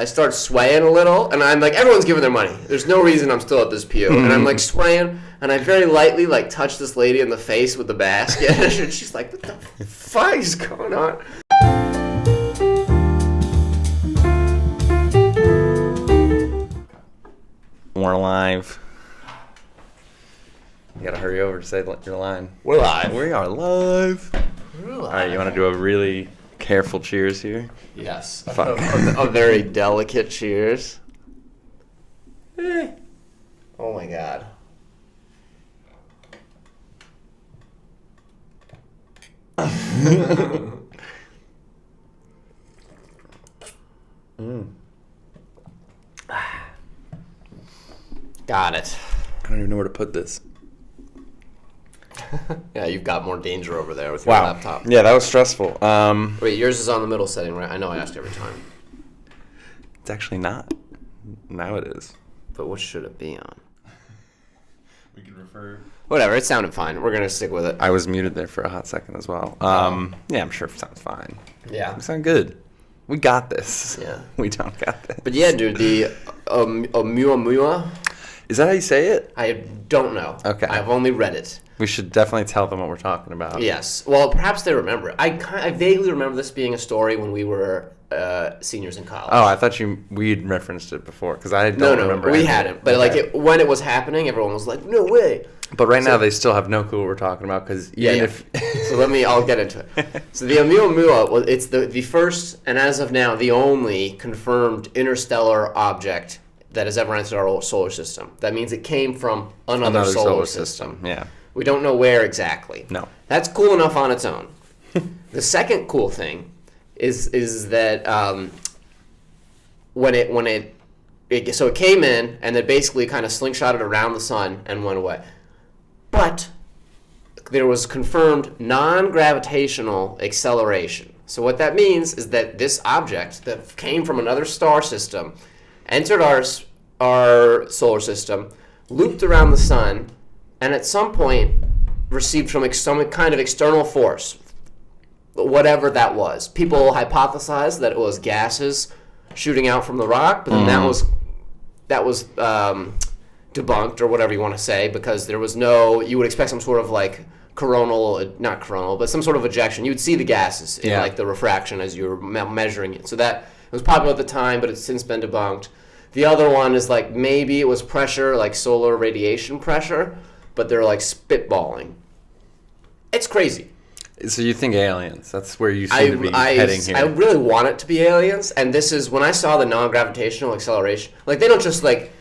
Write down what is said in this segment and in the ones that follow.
I start swaying a little, and I'm like, everyone's giving their money. There's no reason I'm still at this pew. And I'm like swaying, and I very lightly like touch this lady in the face with the basket. And she's like, what the fuck is going on? We're live. You gotta hurry over to say your line. We're live. We are live. We're live. All right, you want to do a really careful cheers here? Yes. Fuck. A very delicate cheers. Oh my god. Got it. I don't even know where to put this. Yeah, you've got more danger over there with your laptop. Yeah, that was stressful. Wait, yours is on the middle setting, right? I know I ask every time. It's actually not. Now it is. But what should it be on? We can refer. Whatever, it sounded fine. We're going to stick with it. I was muted there for a hot second as well. Yeah, I'm sure it sounds fine. Yeah. We sound good. We got this. Yeah. We don't got this. But yeah, dude, the Oumuamua. Is that how you say it? I don't know. Okay. I've only read it. We should definitely tell them what we're talking about. Yes. Well, perhaps they remember it. I vaguely remember this being a story when we were seniors in college. Oh, I thought we'd referenced it before because I don't remember. No, we hadn't. But okay. When it was happening, everyone was like, "No way!" But right now, they still have no clue what we're talking about because if So I'll get into it. So the Oumuamua, it's the first and as of now the only confirmed interstellar object that has ever entered our solar system. That means it came from another solar system. Yeah. We don't know where exactly. No. That's cool enough on its own. The second cool thing is that when it came in and it basically kind of slingshotted around the sun and went away. But there was confirmed non-gravitational acceleration. So what that means is that this object that came from another star system entered our solar system, looped around the sun, and at some point received from some kind of external force, whatever that was. People hypothesized that it was gases shooting out from the rock, but then that was debunked, or whatever you want to say, because there was you would expect some sort of like not coronal, but some sort of ejection. You would see the gases in like the refraction as you were measuring it. So that it was popular at the time, but it's since been debunked. The other one is like maybe it was pressure, like solar radiation pressure, but they're like spitballing. It's crazy. So you think aliens? That's where you seem to be heading here. I really want it to be aliens, and this is when I saw the non-gravitational acceleration. Like they don't just like,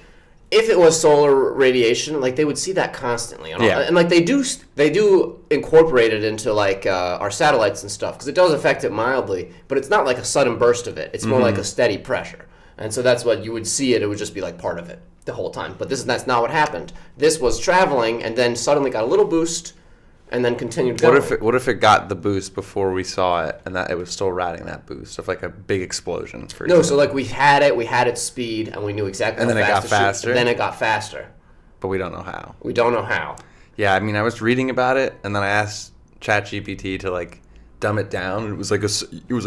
if it was solar radiation, like they would see that constantly, and like they do incorporate it into like our satellites and stuff because it does affect it mildly, but it's not like a sudden burst of it. It's more like a steady pressure, and so that's what you would see it. It would just be like part of it the whole time. But that's not what happened. This was traveling and then suddenly got a little boost. And then continued going. What if it got the boost before we saw it, and that it was still riding that boost of like a big explosion? For example. So like we had its speed, and we knew exactly. And how then fast it got faster. Then it got faster. But we don't know how. We don't know how. Yeah, I mean, I was reading about it, and then I asked ChatGPT to like dumb it down. And it was like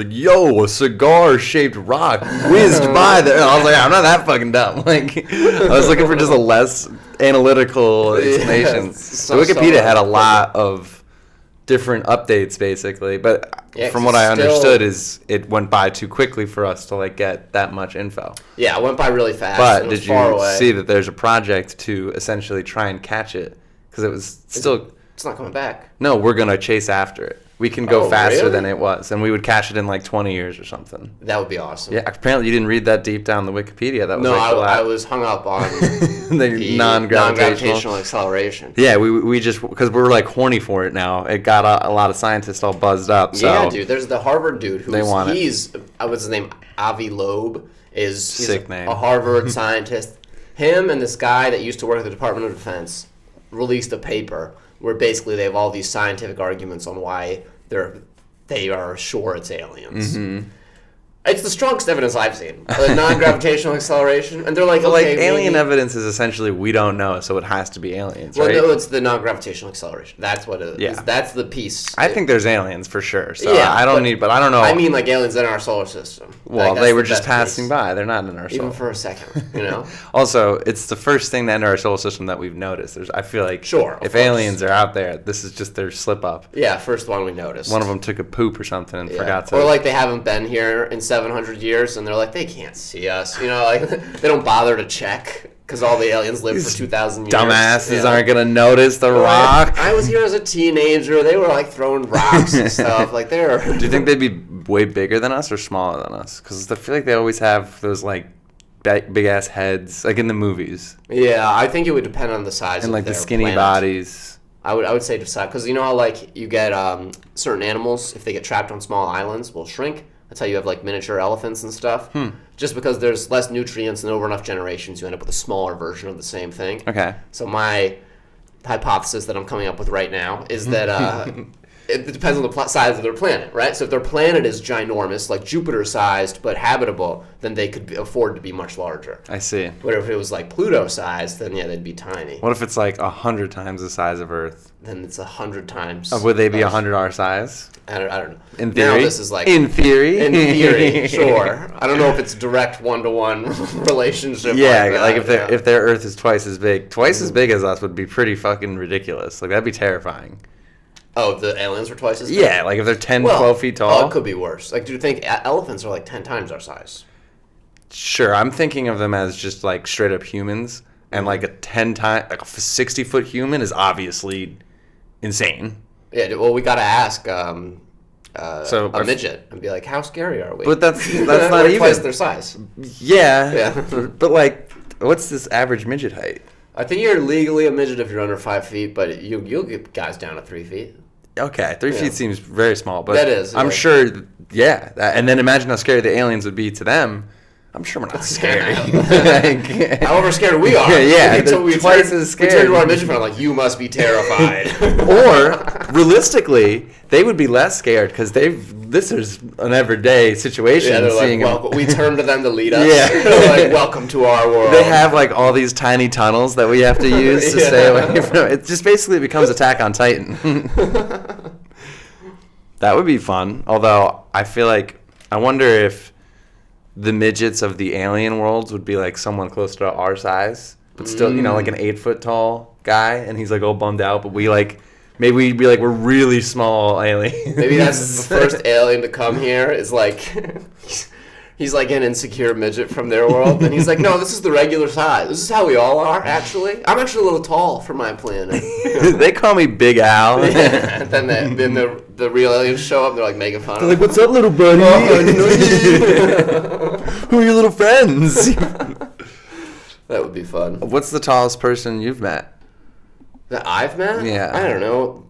yo, a cigar-shaped rock whizzed by there. And I was like, I'm not that fucking dumb. Like, I was looking for just a less analytical explanation. So Wikipedia had a lot of different updates, basically. But from what I understood, is it went by too quickly for us to like get that much info. Yeah, it went by really fast. But did you see that there's a project to essentially try and catch it? Because it was still. It's not coming back. No, we're gonna chase after it. We can go faster than it was, and we would catch it in like 20 years or something. That would be awesome. Yeah, apparently you didn't read that deep down the Wikipedia. That was I was hung up on the non-gravitational acceleration. Yeah, we just because we're like horny for it now. It got a lot of scientists all buzzed up. So yeah, dude. There's the Harvard dude what's his name? Avi Loeb he's sick name. A Harvard scientist. Him and this guy that used to work at the Department of Defense released a paper where basically they have all these scientific arguments on why they are sure it's aliens. Mm-hmm. It's the strongest evidence I've seen. Non-gravitational acceleration. And they're like, But okay, alien maybe. evidence is essentially we don't know, so it has to be aliens, Well, right? no, it's the non-gravitational acceleration. That's what it is. Yeah. That's the piece. I think there's aliens for sure. So Yeah, I don't but I don't know. I mean, like aliens in our solar system. well, Like, they that's were the just best passing piece. by. They're not in our solar. Even for a second, you know? Also, it's the first thing to enter our solar system that we've noticed. I feel like Sure, of if course. aliens are out there, this is just their slip up. Yeah, first one we noticed. One of them took a poop or something and Yeah. forgot to. Or like they haven't been here in 700 years, and they're like, they can't see us. You know, like they don't bother to check because all the aliens lived for 2,000 years. dumbasses Yeah. aren't gonna notice the rock. I was here as a teenager. They were like throwing rocks and stuff. Like they're. Do you think they'd be way bigger than us or smaller than us? Because I feel like they always have those like big ass heads, like in the movies, Yeah, I think it would depend on the size and of like the their skinny planet. bodies. I would say decide because you know how like you get certain animals if they get trapped on small islands will shrink. That's how you have like miniature elephants and stuff. Just because there's less nutrients and over enough generations, you end up with a smaller version of the same thing. Okay. So my hypothesis that I'm coming up with right now is that it depends on the size of their planet, right? So if their planet is ginormous, like Jupiter-sized but habitable, then they could afford to be much larger. I see. But if it was like Pluto-sized, then yeah, they'd be tiny. What if it's like 100 times the size of Earth? Then it's 100 times. Would they be 100 our size? I don't know. In theory? Now this is like in theory? in theory, sure. I don't know if it's direct one-to-one relationship. Yeah, that, like yeah. if their Earth is twice as big as us would be pretty fucking ridiculous. Like that'd be terrifying. Oh, the aliens were twice as big? Yeah, like if they're 10, 12 feet tall. Oh, it could be worse. Like, do you think elephants are like 10 times our size? Sure, I'm thinking of them as just like straight up humans, and like a 60-foot human is obviously insane. Yeah, well, we got to ask So a midget and be like, how scary are we? But that's not We're even twice their size. Yeah, Yeah. but like, what's this average midget height? I think you're legally a midget if you're under 5 feet, but you'll get guys down to 3 feet. Okay, 3 Yeah. feet seems very small, but That is, I'm like- sure. Yeah, and then imagine how scary the aliens would be to them. I'm sure we're not scary. Like- However scared we are. Yeah, Until they're twice as We scared. turn to our midget friend like, you must be terrified. Or realistically, they would be less scared because this is an everyday situation. Yeah, they're like, seeing them. well, we turn to them to lead us. Yeah. They're like, welcome to our world. They have like all these tiny tunnels that we have to use to Yeah. stay away from. It just basically becomes Attack on Titan. That would be fun. Although I feel like I wonder if the midgets of the alien worlds would be like someone close to our size, but still, like an 8-foot tall guy, and he's like all bummed out. But maybe we'd be like we're really small aliens. Maybe that's the first alien to come here is like he's like an insecure midget from their world, and he's like, no, this is the regular size. This is how we all are, actually. I'm actually a little tall for my planet. They call me Big Al. And then the real aliens show up, and they're like making fun of Like, him. what's up, little buddy? Who are your little friends? That would be fun. What's the tallest person you've met? That I've met? Yeah. I don't know.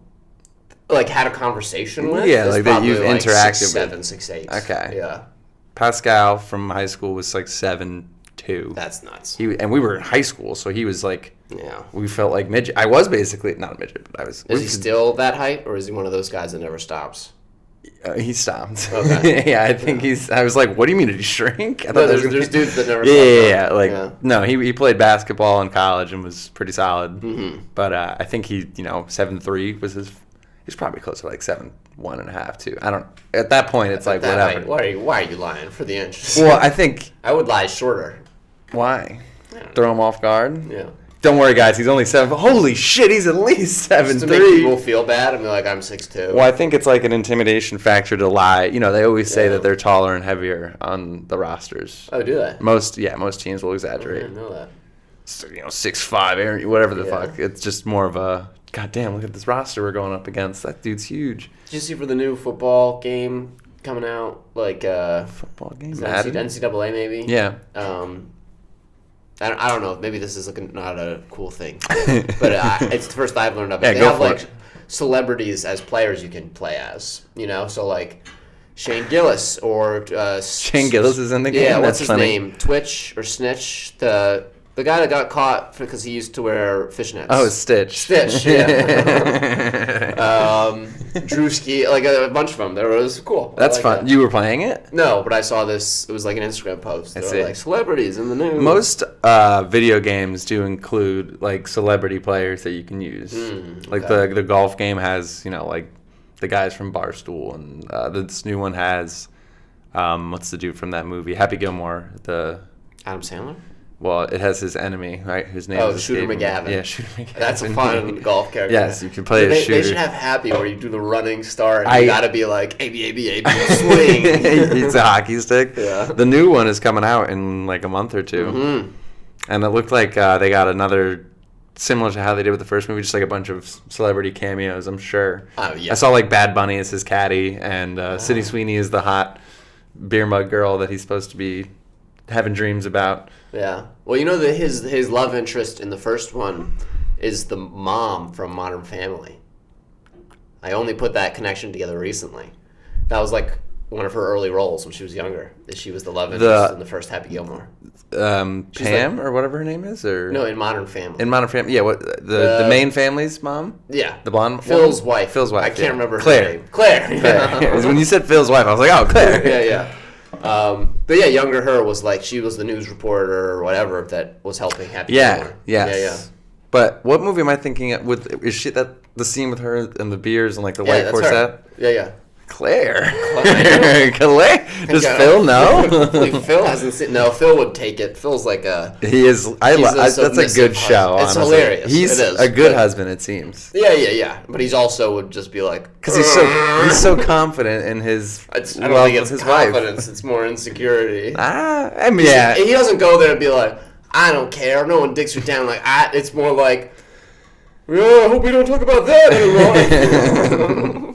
Like had a conversation with? Yeah, It's like that probably, you've interacted with. 6'7", 6'8". Okay. Yeah. Pascal from high school was like 7'2". That's nuts. And we were in high school, so he was like, Yeah. we felt like midget. I was basically not a midget, but I was. Is he still that height, or is he one of those guys that never stops? He stopped. Okay. Yeah, I think he's. I was like, what do you mean did he shrink? I thought No, that was there's gonna be- dudes that never Yeah, stop. yeah. No, he played basketball in college and was pretty solid. Mm-hmm. But I think he, 7'3" was his. He's probably close to like 7'1.5" too. I don't. At that point, it's like That whatever. height, why are you lying for the inches? Well, I think I would lie shorter. why Yeah. throw him off guard. Yeah. Don't worry, guys. He's only 7. Holy shit, he's at least Just to make 7'3". people feel bad and be like, I'm 6'2". Well, I think it's like an intimidation factor to lie. They always say Yeah. that they're taller and heavier on the rosters. Oh, do they? Most teams will I exaggerate. didn't know that. So, 6'5", Aaron, whatever the Yeah. fuck. It's just more of a, God damn, look at this roster we're going up against. That dude's huge. Did you see for the new football game coming out? Like, Football game, is it Madden? NCAA maybe? Yeah. I don't know. Maybe this is not a cool thing, but it's the first I've learned of it. Yeah, They go have for like it. celebrities as players you can play as. So like Shane Gillis or Shane Gillis is in the game? Yeah, That's what's his funny. name? Twitch or Snitch? The guy that got caught because he used to wear fishnets. Oh, it's Stitch. Stitch. Yeah. Drewski, like a bunch of them. It was cool. That's like fun. that. You were playing it? No, but I saw this. It was like an Instagram post. I They see. were like celebrities in the news. Most video games do include like celebrity players that you can use. Like the golf game has, like the guys from Barstool, and this new one has what's the dude from that movie, Happy Gilmore, Adam Sandler. Well, it has his enemy, right? Whose name is Shooter escaping me. McGavin. Yeah, Shooter McGavin. That's a fun golf character. Yes, you can play as Shooter. They should have Happy where you do the running start. And you got to be like A-B, swing. It's a hockey stick. Yeah. The new one is coming out in like a month or two. Mm-hmm. And it looked like they got another, similar to how they did with the first movie, just like a bunch of celebrity cameos, I'm sure. Oh, yeah. I saw like Bad Bunny as his caddy, and Sydney Sweeney is the hot beer mug girl that he's supposed to be having dreams about. Yeah. Well, his love interest in the first one is the mom from Modern Family. I only put that connection together recently. That was like one of her early roles when she was younger. She was the love interest in the first Happy Gilmore. Pam or whatever her name is, or No, in Modern Family. in Modern Family. Yeah, what the main family's mom? Yeah. The blonde Phil's woman? wife. Phil's wife. I can't yeah. remember her Claire. name. Claire. Claire. When you said Phil's wife, I was like, oh, Claire. Yeah. But yeah, younger her was like she was the news reporter or whatever that was helping Happy Gilmore. Yes. But what movie am I thinking of? Is she that the scene with her and the beers and like the white that's corset? her. Yeah. Claire. Claire. Does Phil know? Hopefully Phil hasn't seen. No, Phil would take it. Phil's like a. He is. That's a good show. It's honestly. hilarious. He's it is, a good husband, it seems. Yeah. But he's also would just be like because he's so confident in his I don't love think of it's his confidence. wife. It's more insecurity. I mean, yeah. He doesn't go there and be like, I don't care. No one dicks you down. Like it's more like, I hope we don't talk about that anymore.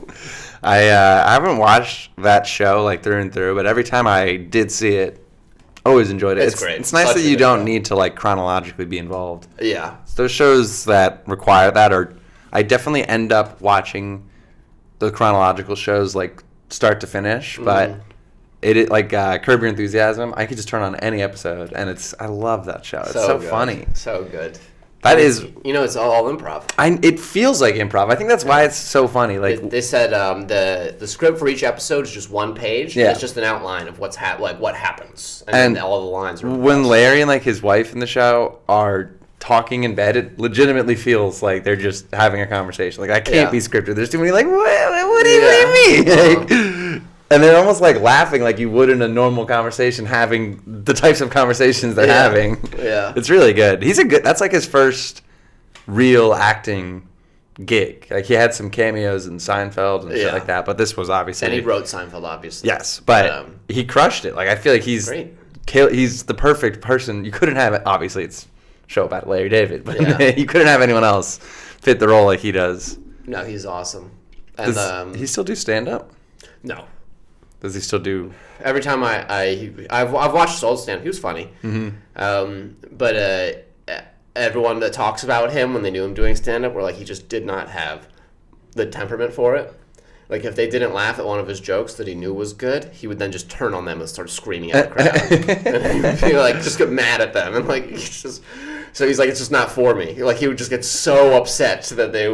I haven't watched that show like through and through, but every time I did see it, always enjoyed it. It's great. It's nice Such that a you good don't show. need to like chronologically be involved. Yeah. Those shows that require that I definitely end up watching the chronological shows like start to finish, but it like Curb Your Enthusiasm, I could just turn on any episode and I love that show. It's so good. funny. So good. That is, it's all improv. it feels like improv. I think that's why it's so funny. Like They said the script for each episode is just one page. Yeah. And it's just an outline of what happens, and then all the lines are. when Larry and like his wife in the show are talking in bed, it legitimately feels like they're just having a conversation. Like I can't be scripted. There's too many like what do you mean? Like, and they're almost like laughing like you would in a normal conversation, having the types of conversations they're having. Yeah. It's really good. That's like his first real acting gig. Like he had some cameos in Seinfeld and shit like that, but this was obviously. And he wrote Seinfeld, obviously. Yes, but he crushed it. Like I feel like he's great. He's the perfect person. You couldn't have it. Obviously, it's a show about Larry David, but you couldn't have anyone else fit the role like he does. No, he's awesome. And Does he still do stand up? No. Does he still do? Every time I've watched his old stand, he was funny. But everyone that talks about him when they knew him doing stand up were like he just did not have the temperament for it. Like if they didn't laugh at one of his jokes that he knew was good, he would then just turn on them and start screaming at the crowd. And he'd like just get mad at them and like so he's like, it's just not for me. Like he would just get so upset that they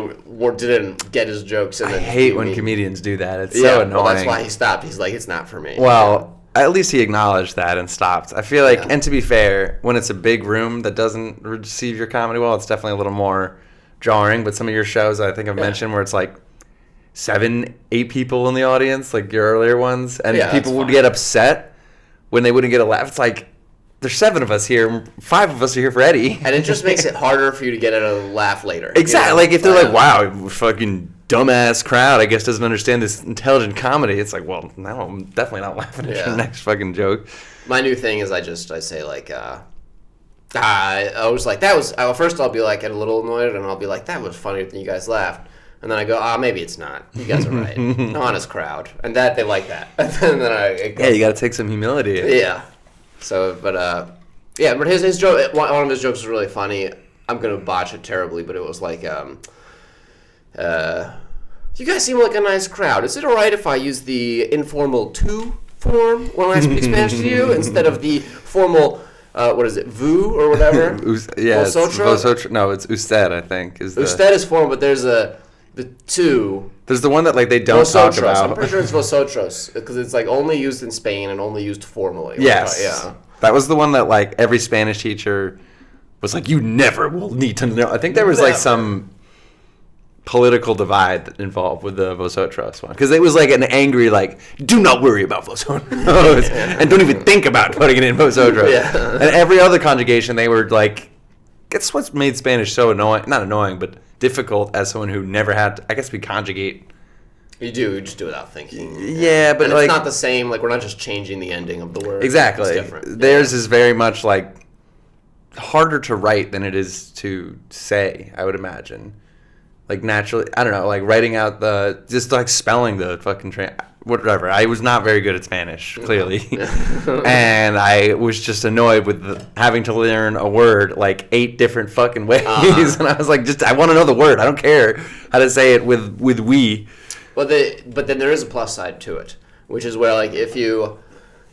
didn't get his jokes. And I hate when comedians do that. It's so annoying. Well, that's why he stopped. He's like, it's not for me. Well, at least he acknowledged that and stopped. I feel like, and to be fair, when it's a big room that doesn't receive your comedy well, it's definitely a little more jarring. But some of your shows, I think I've mentioned, where it's like 7, 8 people in the audience, like your earlier ones, and people would get upset when they wouldn't get a laugh. It's like, there's 7 of us here, 5 of us are here for Eddie. And it just makes it harder for you to get a laugh later. Exactly. Like if they're like, wow, fucking dumbass crowd, I guess doesn't understand this intelligent comedy. It's like, well, no, I'm definitely not laughing at your next fucking joke. My new thing is I say like, I was like, that was, first I'll be like a little annoyed and I'll be like, that was funnier than you guys laughed. And then I go, maybe it's not. You guys are right. Honest crowd. And they like that. And then I go, you got to take some humility. Yeah. So, but his joke, one of his jokes was really funny. I'm going to botch it terribly, but it was like, you guys seem like a nice crowd. Is it all right if I use the informal tu form when I speak Spanish to you instead of the formal, what is it, vu or whatever? Vosotros? No, it's usted, I think. Usted is formal, but there's a the two. There's the one that like they don't talk Vosotros. about. I'm pretty sure it's vosotros because it's like only used in Spain and only used formally. Yes. Yeah. That was the one that like every Spanish teacher was like, you never will need to know. I think there was like some political divide involved with the vosotros one because it was like an angry like, do not worry about vosotros and don't even think about putting it in vosotros. Yeah. And every other conjugation they were like, that's what's made Spanish so annoying, not annoying, but difficult as someone who never had to, I guess we conjugate. You just do it without thinking. Yeah, but and like it's not the same. Like we're not just changing the ending of the word. exactly. It's different. Theirs is very much like harder to write than it is to say, I would imagine. Like naturally, I don't know, like writing out just like spelling the fucking whatever. I was not very good at Spanish, clearly. And I was just annoyed with having to learn a word like 8 different fucking ways. And I was like, I want to know the word. I don't care how to say it with we. But then there is a plus side to it, which is where like if you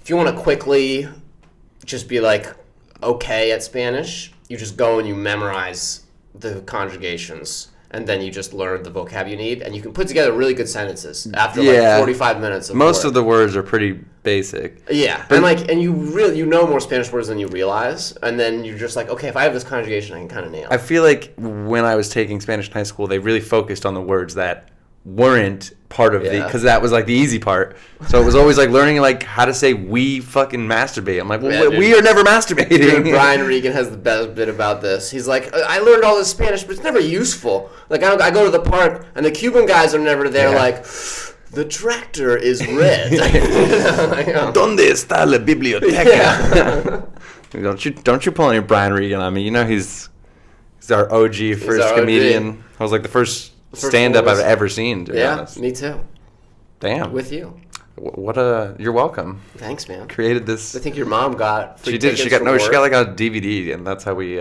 want to quickly just be like okay at Spanish, you just go and you memorize the conjugations. And then you just learn the vocab you need, and you can put together really good sentences after like 45 minutes of most work. of the words are pretty basic. Yeah, and you know more Spanish words than you realize, and then you're just like, okay, if I have this conjugation, I can kind of nail it. I feel like when I was taking Spanish in high school, they really focused on the words that weren't part of because that was like the easy part. So it was always like learning like how to say we fucking masturbate. I'm like, well, we are never masturbating. Dude, Brian Regan has the best bit about this. He's like, I learned all this Spanish, but it's never useful. Like I go to the park and the Cuban guys are never there. Like the tractor is red. ¿Dónde está la biblioteca? Don't you pull any Brian Regan on me? You know he's our OG first comedian. I was like the first stand-up I've ever seen, to be honest. Me too. Damn. With you. You're welcome. Thanks, man. Created this. I think your mom got free She did. She got tickets she got like a DVD, and that's how we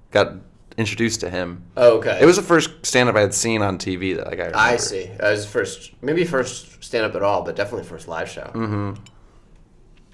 got introduced to him. Oh, okay. It was the first stand-up I had seen on TV that like I remember. I see. It was first stand-up at all, but definitely first live show. Mm-hmm.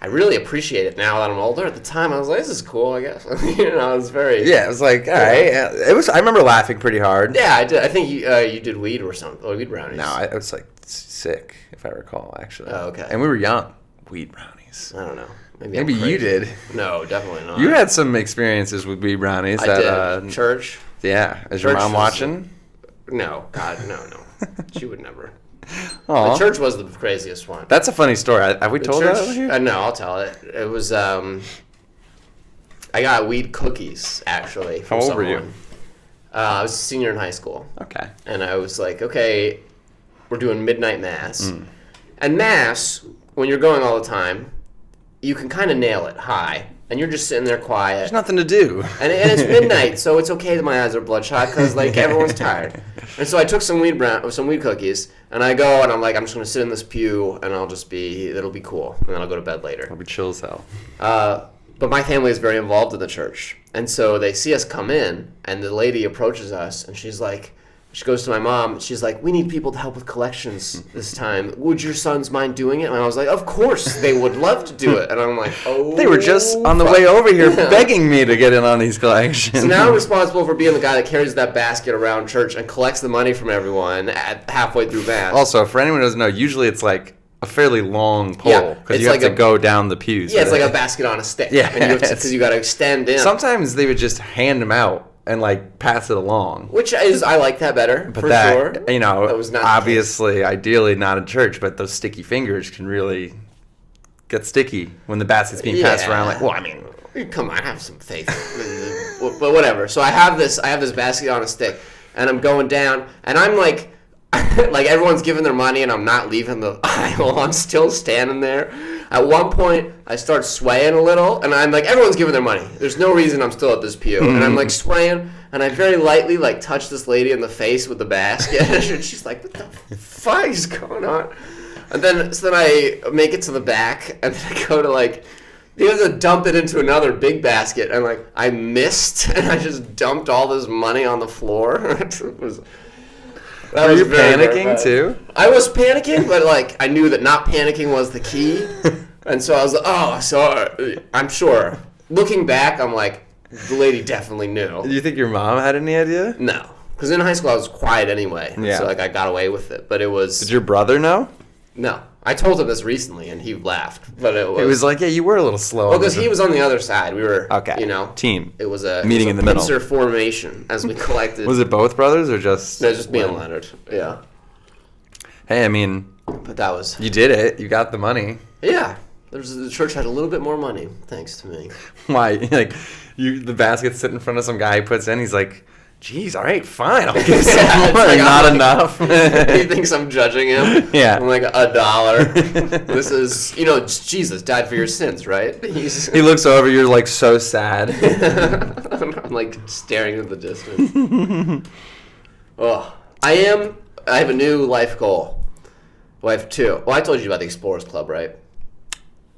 I really appreciate it now that I'm older. At the time, I was like, "This is cool." I guess it was very. Yeah, it was like all right. It was. I remember laughing pretty hard. Yeah, I did. I think you did weed or something. Or weed brownies. No, I was like sick, if I recall, actually. Oh, okay. And we were young. Weed brownies. I don't know. Maybe you did. No, definitely not. You had some experiences with weed brownies. I did. Church. Yeah. Is your mom watching? No. God, no. She would never. Aww. The church was the craziest one. That's a funny story. Have we told that over here? No, I'll tell it. It was, I got weed cookies, actually, from How old someone. were you? I was a senior in high school. Okay. And I was like, okay, we're doing midnight mass. And mass, when you're going all the time, you can kind of nail it high. And you're just sitting there quiet. There's nothing to do. And it's midnight, so it's okay that my eyes are bloodshot because like everyone's tired. And so I took some weed cookies, and I go and I'm like, I'm just gonna sit in this pew, and it'll be cool, and then I'll go to bed later. It'll be chill as hell. But my family is very involved in the church, and so they see us come in, and the lady approaches us, and she's like. She goes to my mom. She's like, we need people to help with collections this time. Would your sons mind doing it? And I was like, of course, they would love to do it. And I'm like, oh. They were just on the way over here begging me to get in on these collections. So now I'm responsible for being the guy that carries that basket around church and collects the money from everyone halfway through mass. Also, for anyone who doesn't know, usually it's like a fairly long pole because you have to go down the pews. Yeah, it's like a basket on a stick. Yeah, because you got to extend in. Sometimes they would just hand them out and like pass it along. Which is, I like that better, but for that, sure. You know, that was not obviously, ideally not in church, but those sticky fingers can really get sticky when the basket's being passed around. Like, well, I mean, come on, have some faith. But whatever. So I have this basket on a stick, and I'm going down, and I'm like, like everyone's giving their money, and I'm not leaving the aisle. I'm still standing there. At one point, I start swaying a little, and I'm like, everyone's giving their money. There's no reason I'm still at this pew. And I'm like swaying, and I very lightly like touch this lady in the face with the basket. And she's like, what the fuck is going on? And then I make it to the back, and then I go to like, you have to dump it into another big basket. And like, I missed, and I just dumped all this money on the floor. Were you panicking too? I was panicking, but like I knew that not panicking was the key, and so I was like, I'm sure. Looking back, I'm like, the lady definitely knew. Do you think your mom had any idea? No, Because in high school I was quiet anyway. Yeah. So like I got away with it. But it was... Did your brother know? No. I told him this recently and he laughed. But it was... It was like, yeah, you were a little slow. Well, because he was on the other side. We were, Okay. you know... Team. It was a... Meeting it was in the middle. pincer formation as we collected... Was it both brothers or just... No, just me and Leonard. Yeah. Hey, I mean... But that was... You did it. You got the money. Yeah. The church had a little bit more money, thanks to me. Why? Like, the basket's sitting in front of some guy he puts in. He's like, geez, all right, fine. I'll give some Yeah, more. it's like, Not I'm enough. He thinks I'm judging him. Yeah. I'm like, $1. This is, you know, Jesus died for your sins, right? He looks over. You're like so sad. I'm like staring into the distance. Oh, I have a new life goal. Well, I have two. Well, I told you about the Explorers Club, right?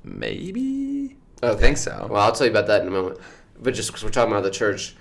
Maybe. Okay. I think so. Well, I'll tell you about that in a moment. But just because we're talking about the church,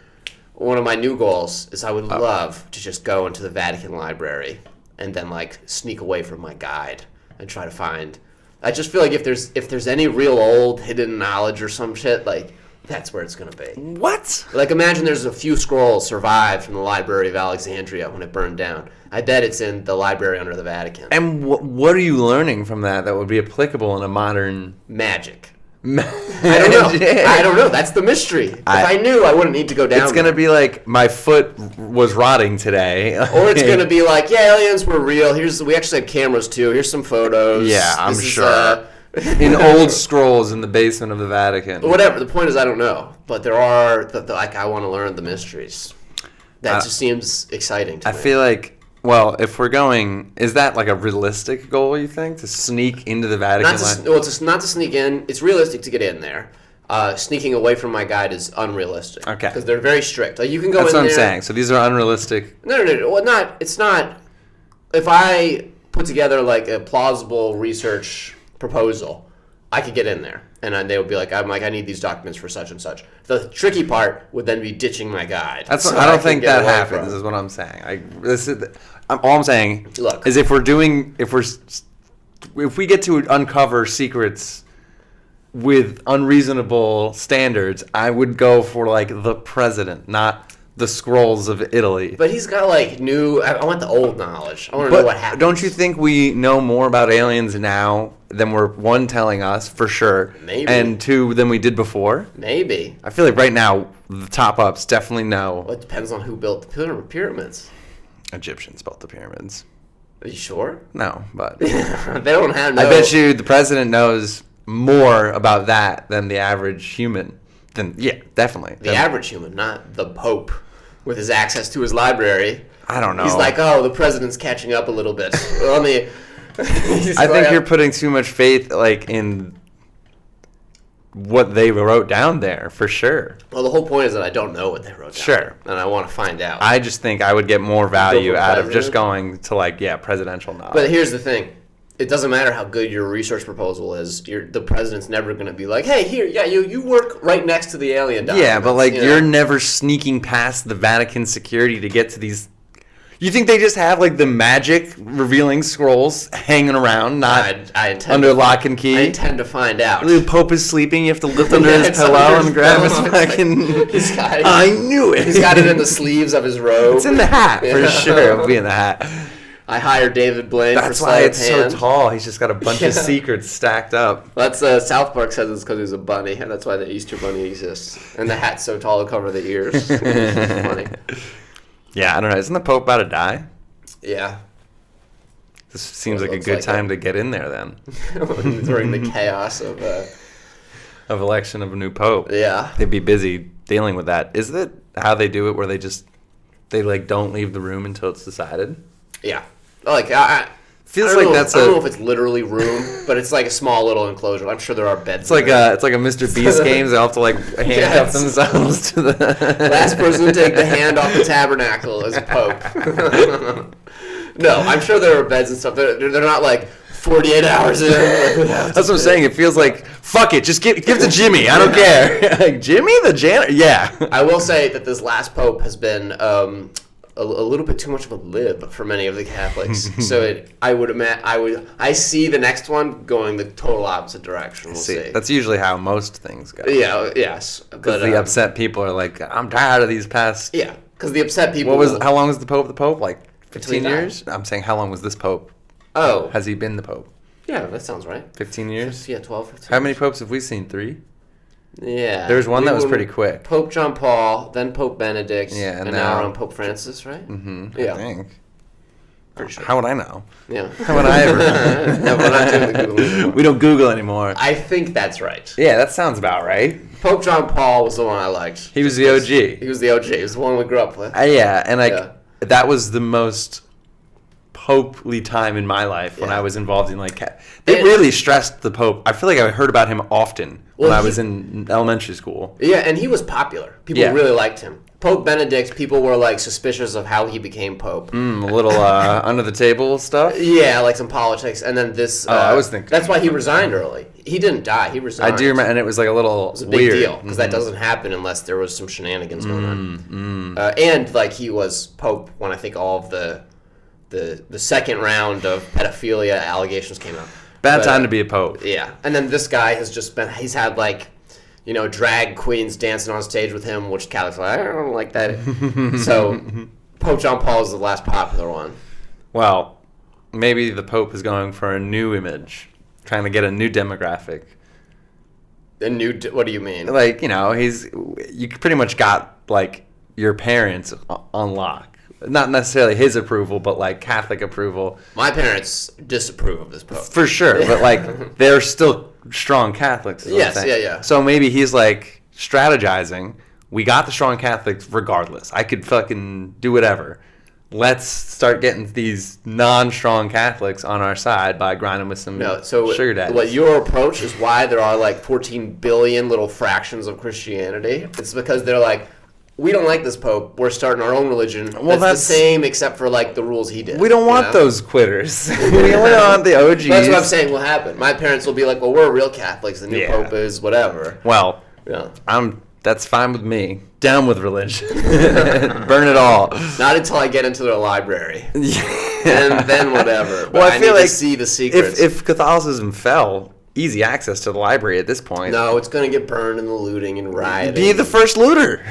one of my new goals is I would love to just go into the Vatican Library and then like sneak away from my guide and try to find. I just feel like if there's any real old hidden knowledge or some shit, like that's where it's gonna be. What? Like imagine there's a few scrolls survived from the Library of Alexandria when it burned down. I bet it's in the library under the Vatican. And what are you learning from that would be applicable in a modern... Magic. I don't know. I don't know. That's the mystery. If I knew, I wouldn't need to go down. It's going to be like, my foot was rotting today. Or it's going to be like, yeah, aliens were real. We actually have cameras too. Here's some photos. Yeah, I'm sure. In old scrolls in the basement of the Vatican. Whatever. The point is, I don't know. But there are, like, I want to learn the mysteries. That just seems exciting to me. I feel like... Well, if we're going, is that like a realistic goal, you think, to sneak into the Vatican? Not to sneak in. It's realistic to get in there. Sneaking away from my guide is unrealistic. Okay. Because they're very strict. Like you can go in there. That's what I'm saying. So these are unrealistic. No. Well, it's not. If I put together like a plausible research proposal, I could get in there. And they would be like, I need these documents for such and such. The tricky part would then be ditching my guide. I don't think that happens. Is what I'm saying. All I'm saying is if we get to uncover secrets with unreasonable standards, I would go for like the president, not the scrolls of Italy. But he's got like new. I want the old knowledge. I want to know what happened. Don't you think we know more about aliens now than we're one telling us for sure, maybe, and two than we did before? Maybe. I feel like right now the top ups definitely know. Well, it depends on who built the pyramids. Egyptians built the pyramids. Are you sure? No, but they don't have. I bet you the president knows more about that than the average human. Definitely. The average human, not the Pope, with his access to his library. I don't know. He's like, oh, the president's catching up a little bit. Let me. I think you're putting too much faith, like, in what they wrote down there, for sure. Well, the whole point is that I don't know what they wrote down. Sure. And I want to find out. I just think I would get more value out of just going to, like, presidential knowledge. But here's the thing. It doesn't matter how good your research proposal is. The president's never going to be like, hey, here, you work right next to the alien documents. Yeah, but, you're never sneaking past the Vatican security to get to these... You think they just have, the magic revealing scrolls hanging around, not under lock and key? I intend to find out. The Pope is sleeping, you have to lift under his pillow and grab his fucking... I knew it! He's got it in the sleeves of his robe. It's in the hat, for sure. It'll be in the hat. I hired David Blaine That's for why it's hand. so tall. He's just got a bunch of secrets stacked up. That's South Park says it's because he's a bunny, and that's why the Easter Bunny exists. And the hat's so tall to cover the ears. It's funny. Yeah, I don't know. Isn't the Pope about to die? Yeah. This seems like a good time to get in there then. During the chaos of election of a new Pope. Yeah. They'd be busy dealing with that. Is that how they do it, where they don't leave the room until it's decided? Yeah. I feels like that's I don't know if it's literally room, but it's like a small little enclosure. I'm sure there are beds. It's like a Mr. Beast games. They all have to handcuff themselves to the last person to take the hand off the tabernacle is a Pope. No, I'm sure there are beds and stuff. They're not 48 hours in. That's what I'm saying. It feels like, fuck it, just give to Jimmy. I don't care. Jimmy the janitor? Yeah. I will say that this last Pope has been a little bit too much of a lib for many of the Catholics. So I see the next one going the total opposite direction. We'll see. That's usually how most things go. Yeah. Yes. Because the upset people are like, I'm tired of these past Because the upset people... How long was the Pope the Pope? Like 15 Between years? I'm saying how long was this Pope? Oh. Has he been the Pope? Yeah, that sounds right. 15 years? Yeah, 12, 15 How many popes have we seen? 3? Yeah. There was one that was pretty quick. Pope John Paul, then Pope Benedict, Yeah, and now we're on Pope Francis, right? Mm-hmm. Yeah. I think. Pretty sure. How would I know? Yeah. How would I ever? No, we're not doing the Google anymore. We don't Google anymore. I think that's right. Yeah, that sounds about right. Pope John Paul was the one I liked. He was the OG. He was the OG. He was the one we grew up with. Yeah, and Yeah. that was the most popely time in my life when Yeah. I was involved in they really stressed the Pope. I feel like I heard about him often when I was in elementary school. Yeah, and he was popular. People really liked him. Pope Benedict, people were like suspicious of how he became Pope. A little under the table stuff. Yeah, like some politics, and then this. I was thinking that's why he resigned early. He didn't die. He resigned. I do remember, and it was like a little It was a big weird deal because that doesn't happen unless there was some shenanigans going on. And like he was Pope when I think all of the second round of pedophilia allegations came out. Bad time to be a Pope. Yeah, and then this guy has just he's had like, drag queens dancing on stage with him, which Catholics are like, I don't like that. So Pope John Paul is the last popular one. Well, maybe the Pope is going for a new image, trying to get a new demographic. What do you mean? Like, you pretty much got like your parents on lock. Not necessarily his approval, but like Catholic approval. My parents disapprove of this Pope. For sure, but like they're still strong Catholics. Is what I'm Yes, saying. yeah. So maybe he's like strategizing. We got the strong Catholics regardless. I could fucking do whatever. Let's start getting these non-strong Catholics on our side by grinding with some sugar daddies. What your approach is why there are like 14 billion little fractions of Christianity. It's because they're like, we don't like this Pope. We're starting our own religion. That's the same except for like the rules he did. We don't want those quitters. We only want the OGs. That's what I'm saying will happen. My parents will be like, well, we're real Catholics. The new Pope is whatever. Well, that's fine with me. Down with religion. Burn it all. Not until I get into their library. Yeah. And then whatever. But Well, I feel need like to see the secrets. If Catholicism fell, easy access to the library at this point. No, it's going to get burned in the looting and rioting. Be the first looter.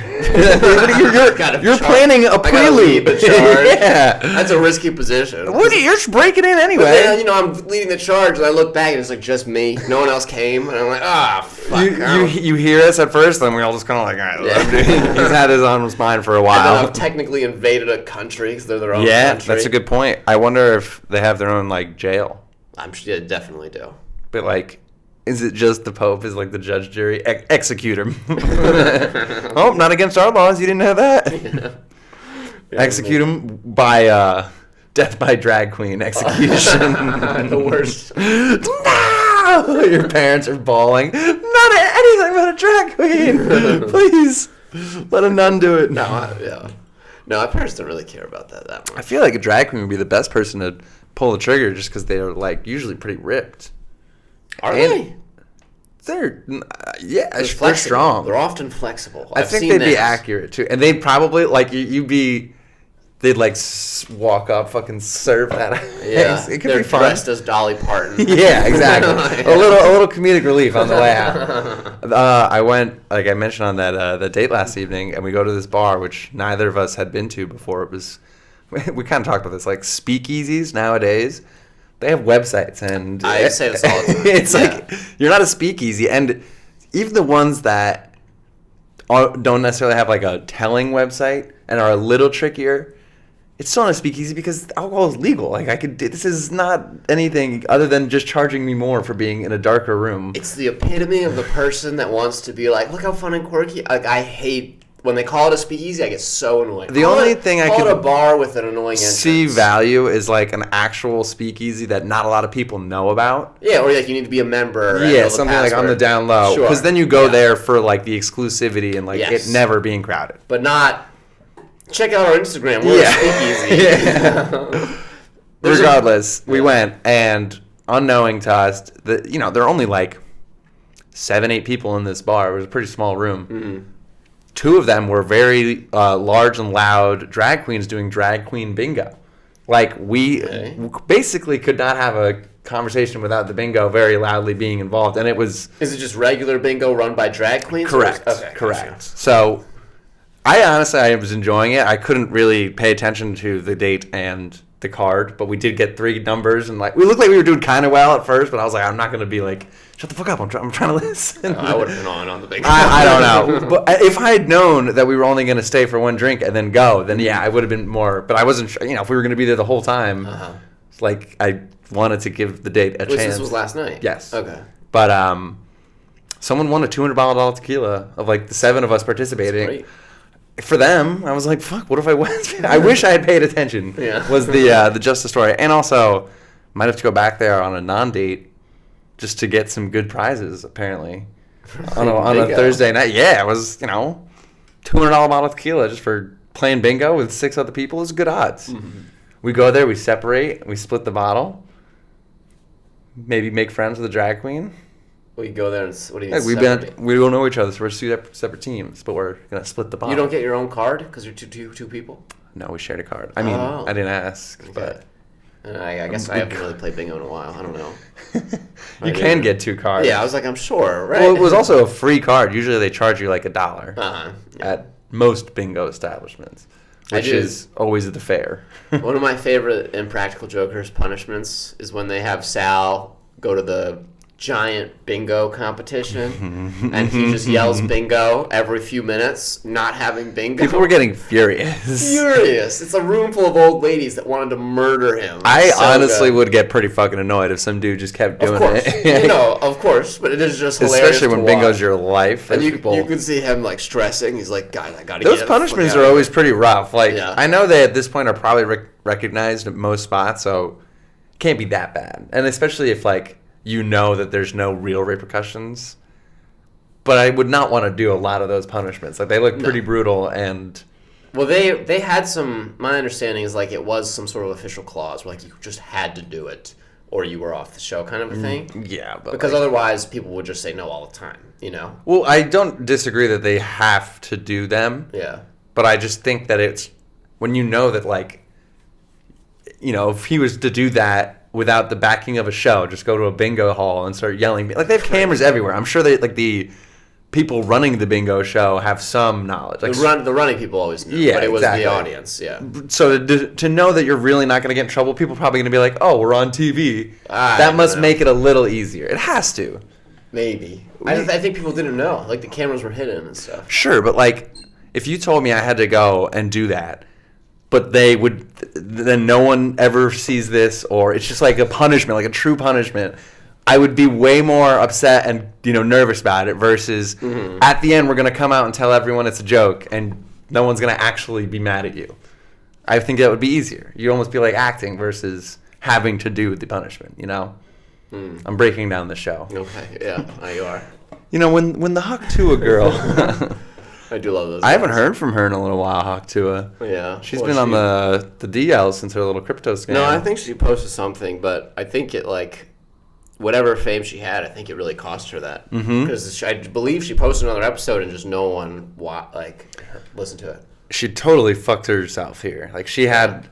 You're planning a I gotta prelude. lead the charge. Yeah. That's a risky position. You're just breaking in anyway. But then, I'm leading the charge, and I look back, and it's like just me. No one else came, and I'm like, fuck. You hear us at first, then we all just kind of like, all right, he's had his on his mind for a while. And then I've technically invaded a country because they're their own country. Yeah, that's a good point. I wonder if they have their own like jail. I'm sure they definitely do. But like, is it just the Pope is like the judge, jury, execute him? Oh, not against our laws. You didn't know that. Yeah, execute him by death by drag queen execution. The worst. No! Your parents are bawling. Not anything but a drag queen. Please let a nun do it. No, my parents don't really care about that much. I feel like a drag queen would be the best person to pull the trigger just because they're like usually pretty ripped. Are they? They're they're strong. They're often flexible. I think they'd be accurate too, and they'd probably like they'd like walk up, fucking serve that. Yeah, it could they're be fun. dressed as Dolly Parton. Yeah, exactly. A little comedic relief on the way out. I went, like I mentioned on that the date last evening, and we go to this bar which neither of us had been to before. It was we kind of talked about this, like speakeasies nowadays. They have websites, and I say this all the time. It's like you're not a speakeasy, and even the ones that don't necessarily have like a telling website and are a little trickier, it's still not a speakeasy because alcohol is legal. Like this is not anything other than just charging me more for being in a darker room. It's the epitome of the person that wants to be like, look how fun and quirky. Like I hate. When they call it a speakeasy, I get so annoyed. The only thing I call can it a bar with an annoying entrance. See value is like an actual speakeasy that not a lot of people know about. Yeah, or like you need to be a member. Yeah, something like on the down low. Sure. Because then you go there for like the exclusivity and like Yes. it never being crowded. But not. Check out our Instagram. We're a speakeasy. Regardless, we went, and unknowing to us, there are only like 7-8 people in this bar. It was a pretty small room. Mm-hmm. 2 of them were very large and loud drag queens doing drag queen bingo. Like, we basically could not have a conversation without the bingo very loudly being involved. And it was... Is it just regular bingo run by drag queens? Correct. Okay. Correct. So, I was enjoying it. I couldn't really pay attention to the date and the card, but we did get 3 numbers, and like we looked like we were doing kind of well at first, but I was like, I'm not going to be like, shut the fuck up, I'm trying to listen. I would have been on the big. I don't know, but if I had known that we were only going to stay for one drink and then go, then yeah, I would have been more. But I wasn't sure, if we were going to be there the whole time. Like I wanted to give the date a chance. This was last night. Yes. Okay. But someone won a $200 tequila of like the 7 of us participating. That's great. For them, I was like, "Fuck! What if I went?" I wish I had paid attention. Yeah. Was the Justice story, and also might have to go back there on a non-date just to get some good prizes. Apparently, on a Thursday night. Yeah, it was $200 bottle of tequila just for playing bingo with 6 other people. It was good odds. Mm-hmm. We go there, we separate, we split the bottle. Maybe make friends with a drag queen. We go there and what do you mean? We don't know each other, so we're 2 separate teams, but we're gonna split the bottle. You don't get your own card because you're two people. No, we shared a card. I mean, I didn't ask, but I guess I haven't really played bingo in a while. I don't know. You can get 2 cards. Yeah, I was like, I'm sure, right? Well, it was also a free card. Usually they charge you like $1 Yeah. at most bingo establishments, which is always the fair. One of my favorite Impractical Jokers punishments is when they have Sal go to the giant bingo competition and he just yells bingo every few minutes, not having bingo. People were getting furious. It's a room full of old ladies that wanted to murder him. I honestly would get pretty fucking annoyed if some dude just kept doing it. Of course, but it is just hilarious. Especially when bingo's your life. And you can see him like stressing. He's like, God, I gotta Those punishments are always pretty rough. Like, I know they at this point are probably recognized at most spots, so it can't be that bad. And especially if like that there's no real repercussions. But I would not want to do a lot of those punishments. Like, they look pretty brutal and... Well, they had some... My understanding is, like, it was some sort of official clause where, like, you just had to do it or you were off the show kind of a thing. Yeah, but... Because otherwise, people would just say no all the time, Well, I don't disagree that they have to do them. Yeah. But I just think that it's... When that, like... if he was to do that without the backing of a show, just go to a bingo hall and start yelling. Like, they have cameras everywhere. I'm sure the people running the bingo show have some knowledge. Like, the running people always knew, but it was the audience, yeah. So to know that you're really not going to get in trouble, people are probably going to be like, oh, we're on TV. That must make it a little easier. It has to. Maybe. I think people didn't know. Like, the cameras were hidden and stuff. Sure, but, like, if you told me I had to go and do that, but then no one ever sees this, or it's just like a punishment, like a true punishment, I would be way more upset and nervous about it versus at the end we're going to come out and tell everyone it's a joke and no one's going to actually be mad at you. I think that would be easier. You'd almost be like acting versus having to do the punishment, I'm breaking down the show. Okay, yeah, you are. When the Huck to a girl... I do love those. I haven't heard from her in a little while, Haktua. Yeah. She's been on the DL since her little crypto scam. No, I think she posted something, but I think it, like, whatever fame she had, I think it really cost her that. Because I believe she posted another episode and just no one, listened to it. She totally fucked herself here. Like, she had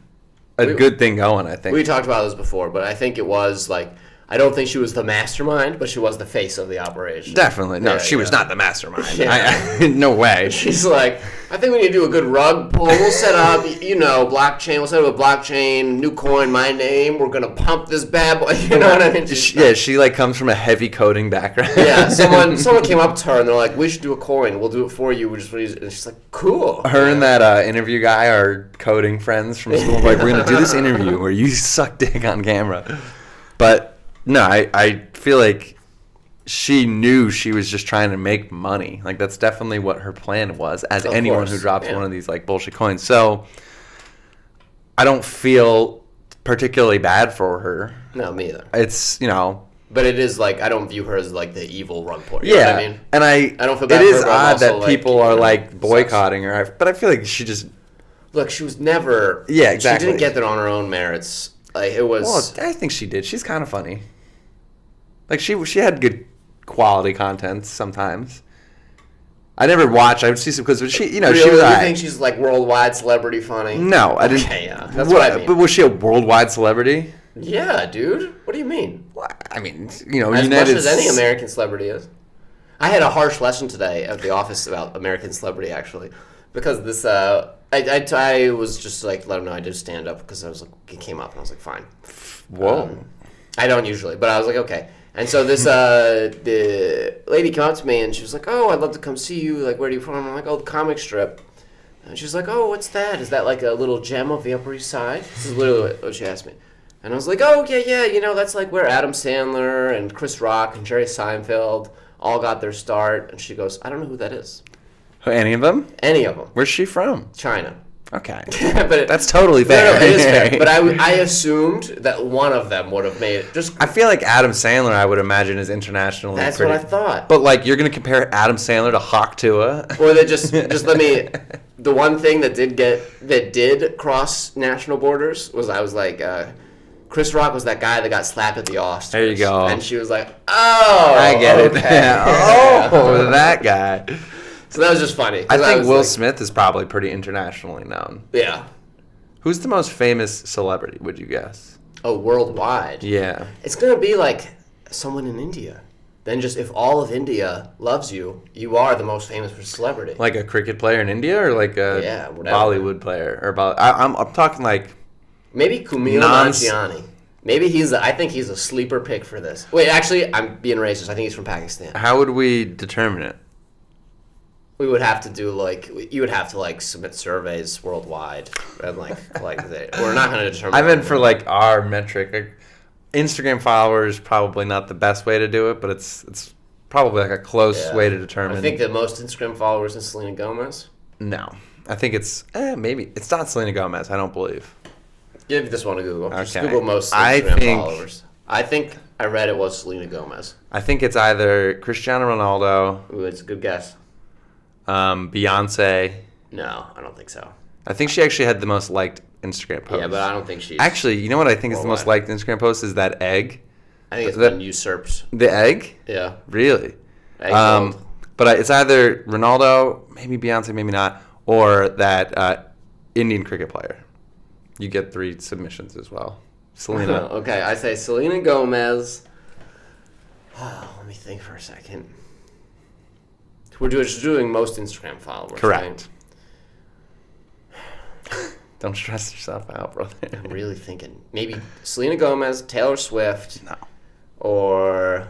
a good thing going, I think. We talked about this before, but I think it was, like... I don't think she was the mastermind, but she was the face of the operation. Definitely. No, she was not the mastermind. No way. She's like, I think we need to do a good rug pull. We'll set up, blockchain. We'll set up a blockchain, new coin, my name. We're going to pump this bad boy. You know what I mean? She like comes from a heavy coding background. Yeah, someone came up to her and they're like, we should do a coin. We'll do it for you. And she's like, cool. Her and that interview guy are coding friends from school. Like, we're going to do this interview where you suck dick on camera. But... No, I feel like she knew she was just trying to make money. Like, that's definitely what her plan was, as anyone who drops one of these, like, bullshit coins. So, I don't feel particularly bad for her. No, me either. It's, But it is, like, I don't view her as, like, the evil rug puller. You know what I mean? And I don't feel bad for her. It is odd that people are, like, boycotting her. But I feel like she just... Look, she was never... Yeah, exactly. She didn't get there on her own merits. Like, it was... Well, I think she did. She's kind of funny. Like, she had good quality content sometimes. I never watched. I would see some because she, she was. You think she's like worldwide celebrity funny? No, I didn't. Okay, yeah, that's what I mean. But was she a worldwide celebrity? Yeah, dude. What do you mean? Well, I mean, as much as any American celebrity is. I had a harsh lesson today at the office about American celebrity. Actually, because this I was just like let him know I did stand up because I was like it came up and I was like fine. Whoa. I don't usually, but I was like okay. And so this the lady came up to me and she was like, oh, I'd love to come see you. Like, where are you from? I'm like, oh, the comic strip. And she was like, oh, what's that? Is that like a little gem of the Upper East Side? This is literally what she asked me. And I was like, oh, yeah, you know, that's like where Adam Sandler and Chris Rock and Jerry Seinfeld all got their start. And she goes, I don't know who that is. Any of them? Any of them. Where's she from? China. Okay. But that's totally fair. No, it is fair. But I assumed that one of them would have made it. Just I feel like Adam Sandler, I would imagine, is internationally that's pretty. what I thought. But like, you're gonna compare Adam Sandler to Hawk Tuah? Or they just let me. The one thing that did cross national borders was I was like, Chris Rock was that guy that got slapped at the Oscars. There you go. And she was like, oh, I get it. okay. Oh, that guy. So that was just funny. I think Will Smith is probably pretty internationally known. Yeah. Who's the most famous celebrity, would you guess? Oh, worldwide. Yeah. It's going to be like someone in India. Then just if all of India loves you, you are the most famous for celebrity. Like a cricket player in India or like a Bollywood player? Or I'm talking like... Maybe Kumail Nanjiani. Maybe I think he's a sleeper pick for this. Wait, actually, I'm being racist. I think he's from Pakistan. How would we determine it? We would have to do you would have to like submit surveys worldwide and we're not going to determine. I meant for like our metric. Like, Instagram followers probably not the best way to do it, but it's probably like a close way to determine. I think the most Instagram followers is Selena Gomez. No, I think it's maybe it's not Selena Gomez. I don't believe. Give this one a Google. Okay. Just Google most Instagram followers. I think I read it was Selena Gomez. I think it's either Cristiano Ronaldo. Ooh, it's a good guess. Beyonce. No, I don't think so. I think she actually had the most liked Instagram post. Yeah, but I don't think she's... Actually, you know what I think is the most liked Instagram post is that egg. I think it's been usurped. The egg? Yeah. Really? Egg gold. But it's either Ronaldo, maybe Beyonce, maybe not, or that Indian cricket player. You get 3 submissions as well. Selena. Okay, I say Selena Gomez. Let me think for a second. We're just doing most Instagram followers. Correct. Right? Don't stress yourself out, brother. I'm really thinking. Maybe Selena Gomez, Taylor Swift. No. Or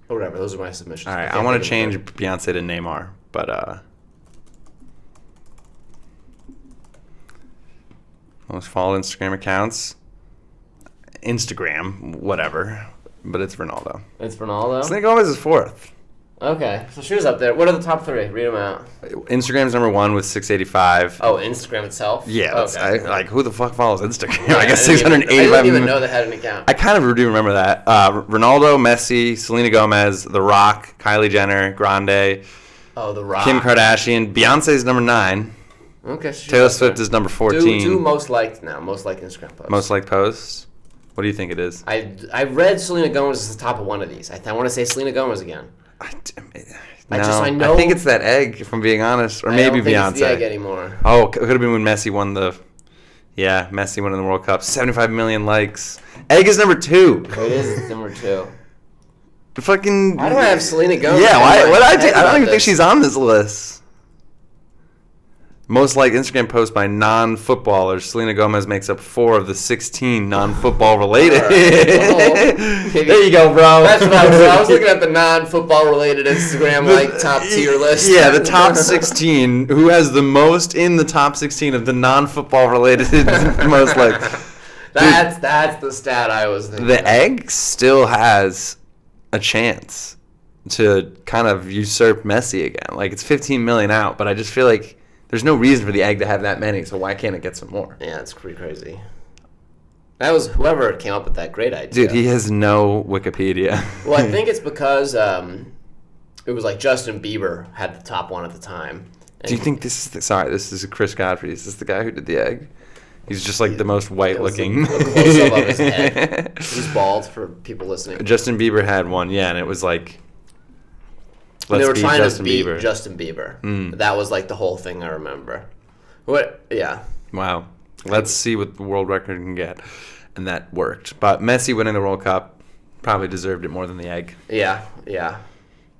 whatever. Those are my submissions. All right, I want to change Beyonce to Neymar, but most followed Instagram accounts. Instagram, whatever. But it's Ronaldo. It's Ronaldo? Selena Gomez is 4th. Okay, so she was up there. What are the top 3? Read them out. Instagram's number 1 with 685. Oh, Instagram itself? Yeah, okay. who the fuck follows Instagram? Yeah, I guess 685. I didn't even know they had an account. I kind of do remember that. Ronaldo, Messi, Selena Gomez, The Rock, Kylie Jenner, Grande, Oh, The Rock. Kim Kardashian. Beyonce's number 9. Okay. So Taylor Swift is number 14. Do most liked now. Most liked Instagram posts. Most liked posts? What do you think it is? I read Selena Gomez as the top of one of these. I want to say Selena Gomez again. I know. I think it's that egg, if I'm being honest. Or maybe I don't think Beyonce. it's the egg anymore. Oh, it could have been when Messi won the... Yeah, Messi won in the World Cup. 75 million likes. Egg is number 2. It is number 2. Fucking... Why do I have Selena Gomez? Yeah, I don't even think she's on this list. Most liked Instagram post by non-footballers. Selena Gomez makes up 4 of the 16 non-football related. There you go, bro. That's what I was looking at the non-football related Instagram top tier list. Yeah, the top 16. Who has the most in the top 16 of the non-football related most liked? That's the stat I was thinking. The egg still has a chance to kind of usurp Messi again. Like, it's 15 million out, but I just feel like there's no reason for the egg to have that many, so why can't it get some more? Yeah, it's pretty crazy. That was whoever came up with that great idea. Dude, he has no Wikipedia. Well, I think it's because it was like Justin Bieber had the top one at the time. Do you think this is... this is Chris Godfrey. Is this the guy who did the egg? He's just like the most white-looking. A close-up of his head. He's bald for people listening. Justin Bieber had one, yeah, and it was like... They were trying to beat Justin Bieber. Mm. That was like the whole thing I remember. What? Yeah. Wow. Let's see what the world record can get. And that worked. But Messi winning the World Cup probably deserved it more than the egg. Yeah, yeah.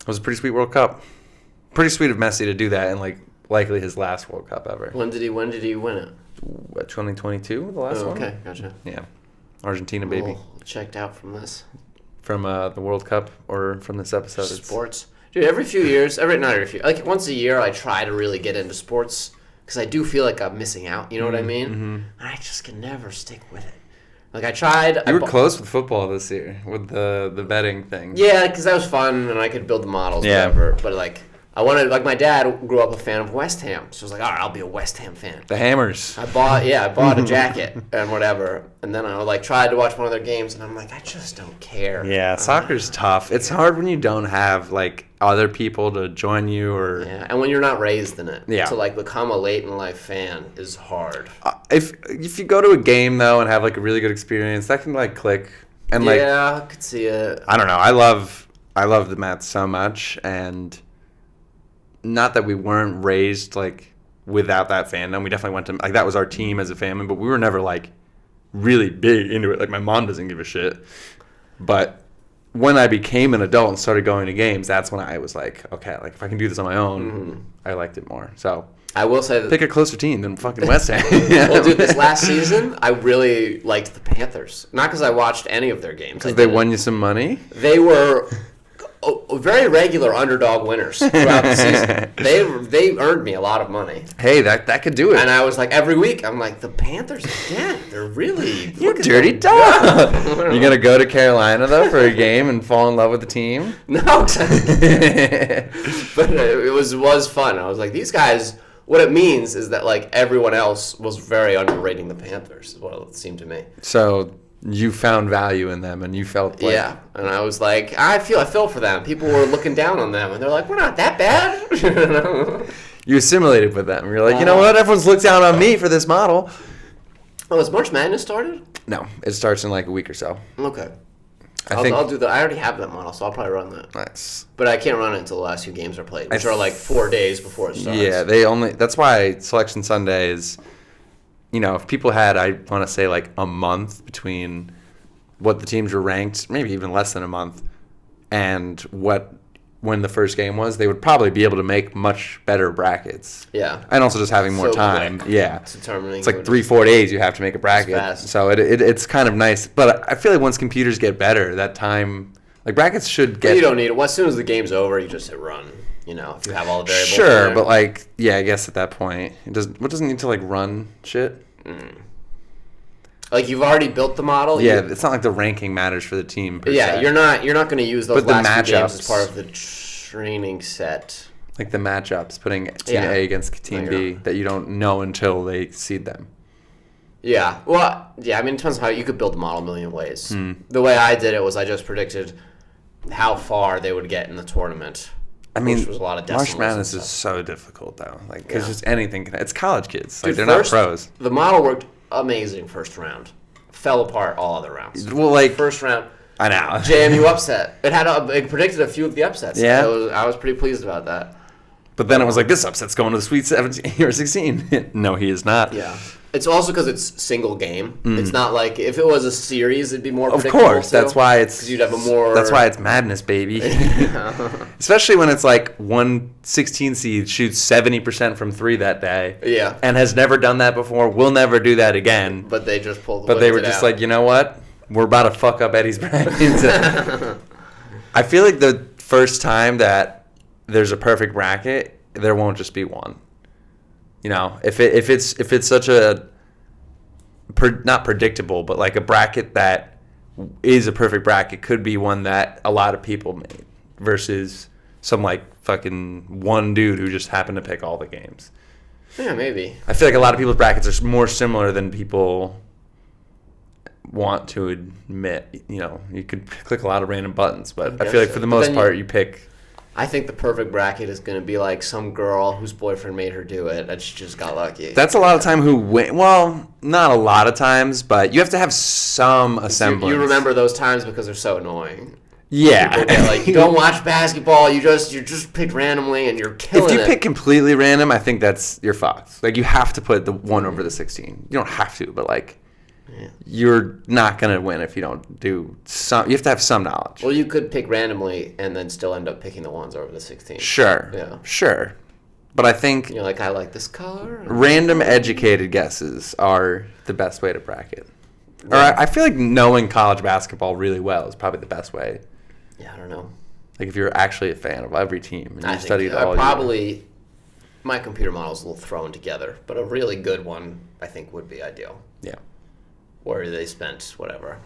It was a pretty sweet World Cup. pretty sweet of Messi to do that in like likely his last World Cup ever. When did he win it? 2022, the last one. Okay, gotcha. Yeah, Argentina, baby. Checked out from this. From the World Cup or from this episode? Sports. Dude, every few years, like once a year, I try to really get into sports because I do feel like I'm missing out. You know what I mean? Mm-hmm. I just can never stick with it. Like I tried. You were close with football this year with the betting thing. Yeah, because that was fun and I could build the models, whatever. But like, I wanted, like, my dad grew up a fan of West Ham, so I was like, all right, I'll be a West Ham fan. The Hammers. I bought a jacket and whatever, and then I like tried to watch one of their games, and I'm like, I just don't care. Yeah, soccer's tough. It's hard when you don't have like other people to join you, or and when you're not raised in it. Yeah. To like become a late in life fan is hard. If you go to a game though and have like a really good experience, that can like click. And like, yeah, I could see it. I don't know. I love the Mets so much, and not that we weren't raised like without that fandom. We definitely went to like that was our team as a family, but we were never like really big into it. Like my mom doesn't give a shit. But when I became an adult and started going to games, that's when I was like, okay, like if I can do this on my own, I liked it more. So I will say that pick a closer team than fucking West Ham. Well, dude, this last season I really liked the Panthers. Not because I watched any of their games. Because they won you some money. They were very regular underdog winners throughout the season. They earned me a lot of money. Hey, that could do it. And I was like, every week, I'm like, the Panthers again. They're really you dirty dog. You gonna go to Carolina though for a game and fall in love with the team? No, exactly. But it was fun. I was like, these guys. What it means is that like everyone else was very underrating the Panthers. Is what it seemed to me. So you found value in them, and you felt like... Yeah, and I was like, I feel for them. People were looking down on them, and they're like, we're not that bad. You assimilated with them. You're like, you know what? Everyone's looked down on me for this model. Oh, has March Madness started? No, it starts in like a week or so. Okay. I I'll do that. I already have that model, so I'll probably run that. Nice. But I can't run it until the last few games are played, which are like 4 days before it starts. Yeah, that's why Selection Sunday is... You know, if people had, I want to say, like a month between what the teams were ranked, maybe even less than a month, and when the first game was, they would probably be able to make much better brackets. Yeah. And also just having more time. Quick. Yeah. Determining. It's like 3-4 days you have to make a bracket. Fast. So it's kind of nice. But I feel like once computers get better, that time, like brackets should get... But you don't need it. Well, as soon as the game's over, you just hit run. You know, if you have all the variables. Sure, but like, yeah, I guess at that point, what doesn't need to like run shit? Like you've already built the model. Yeah, it's not like the ranking matters for the team. Per se. You're not going to use those But the last few games matchups- as part of the training set. Like the matchups, putting Team A against Team B that you don't know until they seed them. Yeah. Well, yeah, I mean, it depends on how you could build the model a million ways. The way I did it was I just predicted how far they would get in the tournament. I mean, which was a lot of March decimals Madness and is stuff. so difficult, though. Like, because just anything can... It's college kids. Like, Dude, they're first, not pros. The model worked amazing first round. Fell apart all other rounds. Well, like... First round... I know. JMU upset. It predicted a few of the upsets. Yeah. I was pretty pleased about that. But then it was like, this upset's going to the Sweet 17 or 16. No, he is not. Yeah. It's also because it's single game. It's not like if it was a series, it'd be more Of predictable. course, that's why it's... Because you'd have a more... That's why it's madness, baby. Especially when it's like 1/16 seed shoots 70% from 3 that day. Yeah. And has never done that before, will never do that again. But they just pulled the But they were winners just out. like, you know what? We're about to fuck up Eddie's brackets. I feel like the first time that there's a perfect bracket, there won't just be one. You know, if it's such a not predictable, but like a bracket that is a perfect bracket could be one that a lot of people made versus some like fucking one dude who just happened to pick all the games. Yeah, maybe. I feel like a lot of people's brackets are more similar than people want to admit. You know, you could click a lot of random buttons, but I feel like for the most part you pick... I think the perfect bracket is going to be like some girl whose boyfriend made her do it and she just got lucky. That's a lot of time who win. Well, not a lot of times, but you have to have some semblance. You remember those times because they're so annoying. Yeah. People get like, you don't watch basketball, you just pick randomly and you're killing it. If you pick completely random, I think you're fucked. Like, you have to put the 1 over the 16. You don't have to, but like, you're not going to win if you don't do some. You have to have some knowledge. Well, you could pick randomly and then still end up picking the ones over the 16. Sure. Yeah. Sure. But I think You're like, I like this color. random educated guesses are the best way to bracket. Or Yeah. I feel like knowing college basketball really well is probably the best way. Yeah, I don't know. Like if you're actually a fan of every team and I you think studied all year. probably my computer model is a little thrown together, but a really good one I think would be ideal. Yeah. Where they spent whatever.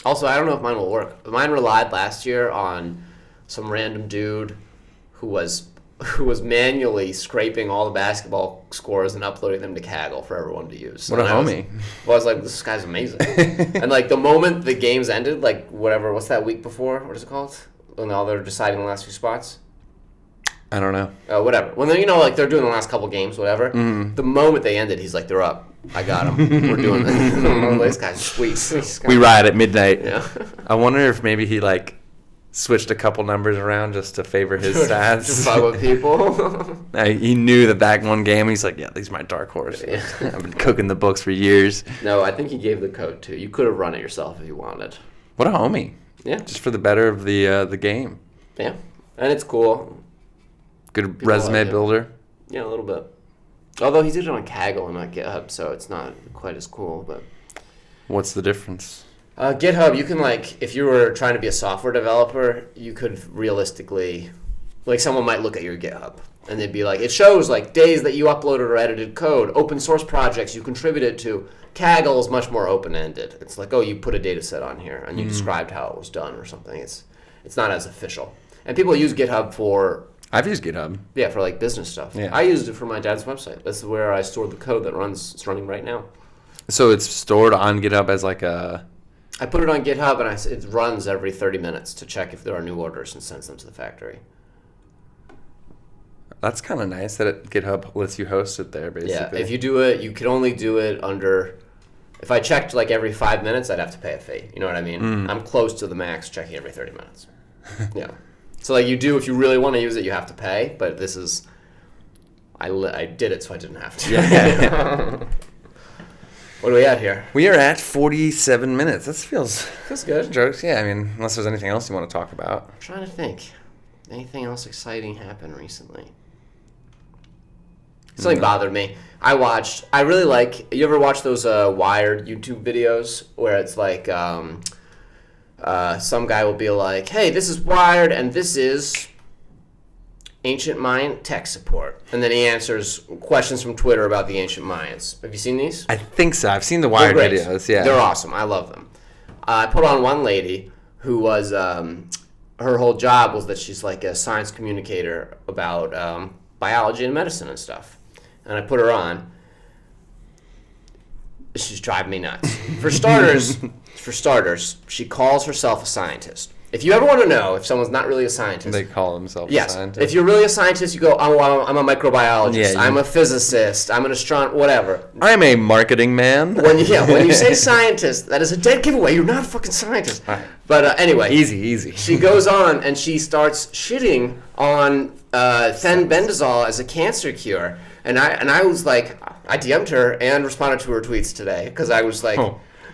Also, I don't know if mine will work. Mine relied last year on some random dude who was manually scraping all the basketball scores and uploading them to Kaggle for everyone to use. What a And homie. I was like, this guy's amazing. And like the moment the games ended, like whatever, what's that week before? What is it called? When all they're deciding the last few spots? I don't know. Whatever. When they, like they're doing the last couple games, whatever. Mm-hmm. The moment they ended, he's like, they're up. I got him. We're doing it. This guy's sweet. We ride at midnight. Yeah. I wonder if maybe he like switched a couple numbers around just to favor his stats. Just fuck with people. He knew that one game, he's like, yeah, these are my dark horse. Yeah. I've been cooking the books for years. No, I think he gave the code too. You could have run it yourself if you wanted. What a homie. Yeah. Just for the better of the game. Yeah. And it's cool. Good People resume like it. builder. Yeah, a little bit. Although he did it on Kaggle and not GitHub, so it's not quite as cool. But What's the difference? GitHub, you can like, if you were trying to be a software developer, you could realistically, like someone might look at your GitHub and they'd be like, it shows like days that you uploaded or edited code, open source projects you contributed to. Kaggle is much more open-ended. It's like, oh, you put a data set on here and you described how it was done or something. It's not as official. And people use GitHub for I've used GitHub. Yeah, for like business stuff. Yeah. I used it for my dad's website. That's where I stored the code that it's running right now. So it's stored on GitHub as like a... I put it on GitHub and it runs every 30 minutes to check if there are new orders and sends them to the factory. That's kind of nice that GitHub lets you host it there, basically. Yeah, if you do it, you can only do it under... If I checked like every 5 minutes, I'd have to pay a fee. You know what I mean? I'm close to the max checking every 30 minutes. Yeah. So like you do, if you really want to use it, you have to pay. But this is... I did it so I didn't have to. Yeah. What are we at here? We are at 47 minutes. That feels good. Jokes. Yeah, I mean, unless there's anything else you want to talk about. I'm trying to think. Anything else exciting happened recently? Something bothered me. I really like, you ever watch those Wired YouTube videos where it's like some guy will be like, hey, this is Wired and this is Ancient Mayan tech support. And then he answers questions from Twitter about the Ancient Mayans. Have you seen these? I think so. I've seen the Wired They're great. videos. Yeah. They're awesome. I love them. I put on one lady who was, her whole job was that she's like a science communicator about biology and medicine and stuff. And I put her on. She's driving me nuts. For starters, she calls herself a scientist. If you ever want to know if someone's not really a scientist, They call themselves a yes. scientist. If you're really a scientist, you go, oh, I'm a microbiologist, Yeah, I'm a physicist, I'm an astronomer, whatever. I'm a marketing man. When you say scientist, that is a dead giveaway. You're not a fucking scientist. Right. But anyway, Easy. she goes on and she starts shitting on fenbendazole as a cancer cure. And I was like, I DM'd her and responded to her tweets today because I was like,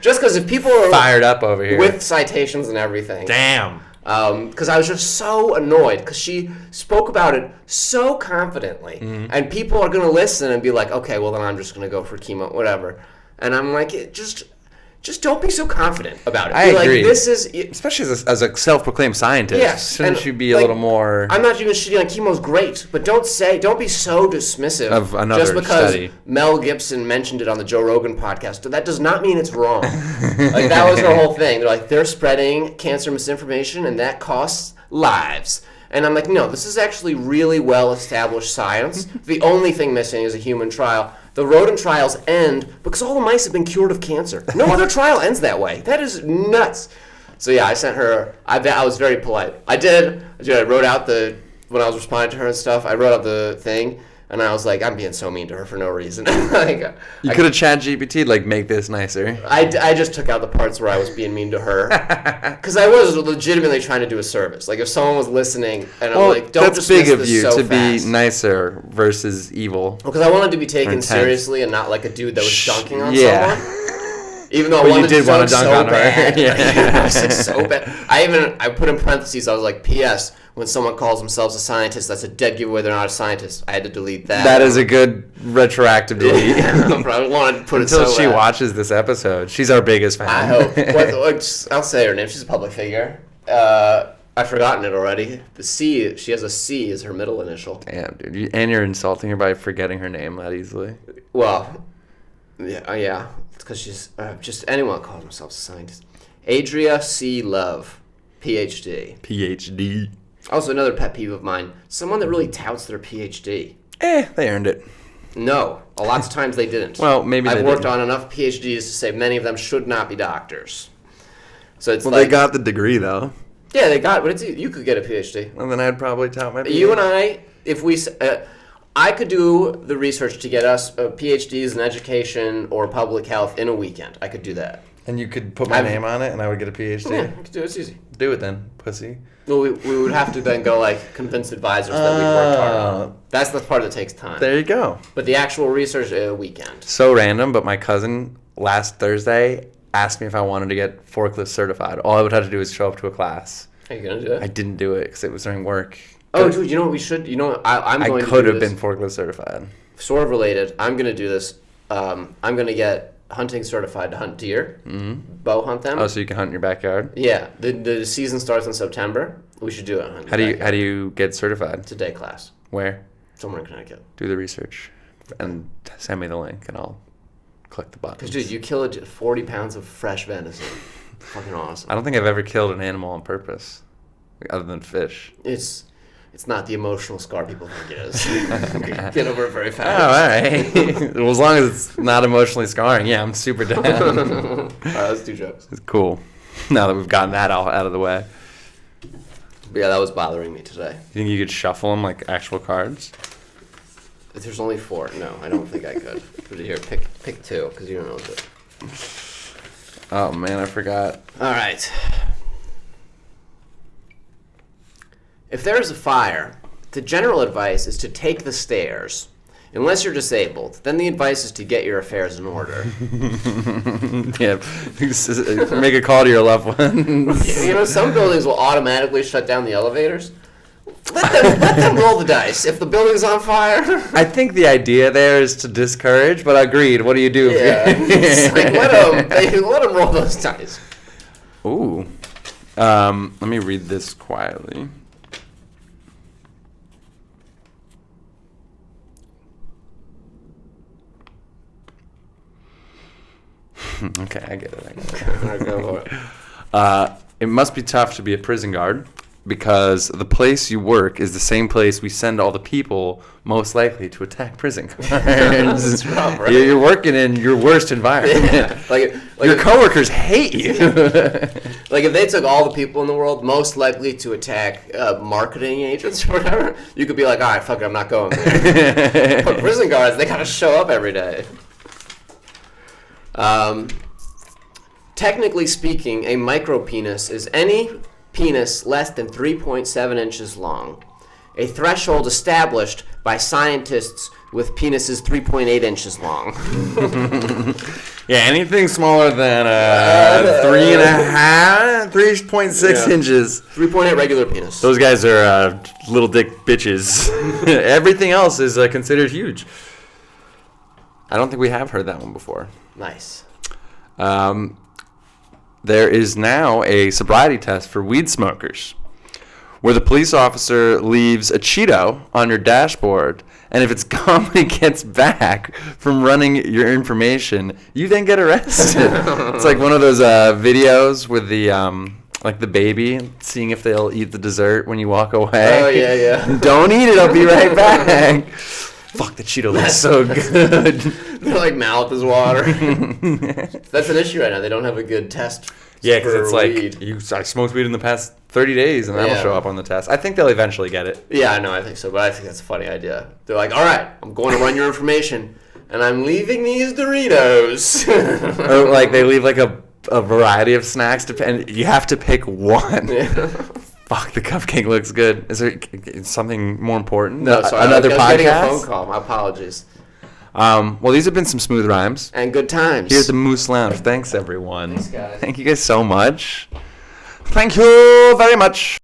just because if people are Fired up over here. with citations and everything. Damn. Because I was just so annoyed because she spoke about it so confidently, and people are going to listen and be like, okay, well then I'm just going to go for chemo, whatever. And I'm like, just don't be so confident about it. I agree. Like, this is... Especially as a self-proclaimed scientist. Yes, Shouldn't and, you be a like, little more... I'm not even shitting on chemo's great, but don't be so dismissive Of another just because study. Mel Gibson mentioned it on the Joe Rogan podcast. That does not mean it's wrong. Like, that was her whole thing. They're like, they're spreading cancer misinformation, and that costs lives. And I'm like, no, this is actually really well-established science. The only thing missing is a human trial. The rodent trials end because all the mice have been cured of cancer. No other trial ends that way. That is nuts. So yeah, I sent her. I was very polite. I wrote out when I was responding to her and stuff. I wrote out the thing, and I was like, I'm being so mean to her for no reason. You could have chat GPT, like, make this nicer. I just took out the parts where I was being mean to her because I was legitimately trying to do a service. Like if someone was listening, and I'm like, don't that's dismiss big of this you so to fast. be nicer versus evil. Because I wanted to be taken Intense. seriously and not like a dude that was dunking on Yeah. someone. Even though But I you wanted did to want to dunk dunk so on her. bad. Yeah. I was like, so bad. I put in parentheses, I was like, P.S. When someone calls themselves a scientist, that's a dead giveaway they're not a scientist. I had to delete that. That is a good retroactive delete. I wanted to put Until it so she bad. watches this episode. She's our biggest fan. I hope. I'll say her name. She's a public figure. I've forgotten it already. The C, she has a C as her middle initial. Damn, dude. And you're insulting her by forgetting her name that easily. Well, yeah. It's because she's just anyone calls themselves a scientist. Adria C. Love, PhD. PhD. Also, another pet peeve of mine: someone that really touts their PhD. They earned it. No, a lot of times they didn't. Well, maybe I've they worked didn't. on enough PhDs to say many of them should not be doctors. So it's Well, like, they got the degree, though. yeah, they got, but you could get a PhD. And then I'd probably tout my PhD. You and I, if we, I could do the research to get us PhDs in education or public health in a weekend. I could do that. And you could put my name on it, and I would get a PhD. Yeah, we could do it. It's easy. Do it then, pussy. Well, we would have to then go convince advisors that we worked hard on. That's the part that takes time. There you go. But the actual research, weekend. So random, but my cousin last Thursday asked me if I wanted to get forklift certified. All I would have to do is show up to a class. Are you gonna do it? I didn't do it because it was during work. Oh, dude, you know what we should? You know what? I'm going I to could do have this. been forklift certified. Sort of related. I'm going to do this. I'm going to get hunting certified to hunt deer, bow hunt them. Oh, so you can hunt in your backyard? Yeah, the season starts in September. We should do it. How do you get certified? It's a day class. Where? Somewhere in Connecticut. Do the research and send me the link, and I'll click the button. Because, dude, you kill 40 pounds of fresh venison. Fucking awesome. I don't think I've ever killed an animal on purpose, other than fish. It's not the emotional scar people think it is. Get over it very Oh, fast. all right. Well, as long as it's not emotionally scarring, yeah, I'm super down. All right, that's 2 jokes. It's cool. Now that we've gotten that all out of the way. But yeah, that was bothering me today. You think you could shuffle them like actual cards? If there's only 4, no, I don't think I could. But here, pick 2, because you don't know what to. Oh, man, I forgot. All right. If there is a fire, the general advice is to take the stairs. Unless you're disabled, then the advice is to get your affairs in order. Yeah, make a call to your loved ones. You know, some buildings will automatically shut down the elevators. Let them roll the dice. If the building's on fire, I think the idea there is to discourage, but agreed. What do you do? yeah, it's like, let them roll those dice. Ooh. Let me read this quietly. Okay, I get it. All right, go for it. It must be tough to be a prison guard because the place you work is the same place we send all the people most likely to attack prison guards. That's rough, right? You're working in your worst environment. Yeah, like Your coworkers hate you. like if they took all the people in the world most likely to attack marketing agents or whatever, you could be like, all right, fuck it, I'm not going there. But prison guards, they gotta show up every day. Technically speaking, a micropenis is any penis less than 3.7 inches long, a threshold established by scientists with penises 3.8 inches long. Yeah, anything smaller than 3.6 Yeah. inches. 3.8 regular penis. Those guys are little dick bitches. Everything else is considered huge. I don't think we have heard that one before. Nice. There is now a sobriety test for weed smokers, where the police officer leaves a Cheeto on your dashboard, and if its company gets back from running your information, you then get arrested. It's like one of those videos with the like the baby seeing if they'll eat the dessert when you walk away. Oh, yeah. Don't eat it, I'll be right back. Fuck, the Cheeto looks so good. Their like mouth is watering. That's an issue right now. They don't have a good test. Yeah, because for it's like, weed. I smoked weed in the past 30 days, and that'll Yeah. show up on the test. I think they'll eventually get it. Yeah, I know. I think so, but I think that's a funny idea. They're like, all right, I'm going to run your information, and I'm leaving these Doritos. Or like they leave like a variety of snacks, and you have to pick one. Yeah. Fuck, the cupcake looks good. Is there something more important? No, sorry. Another I was getting a podcast? phone call. My apologies. Well, these have been some smooth rhymes. And good times. Here's the Moose Lounge. Thanks, everyone. Thanks, guys. Thank you guys so much. Thank you very much.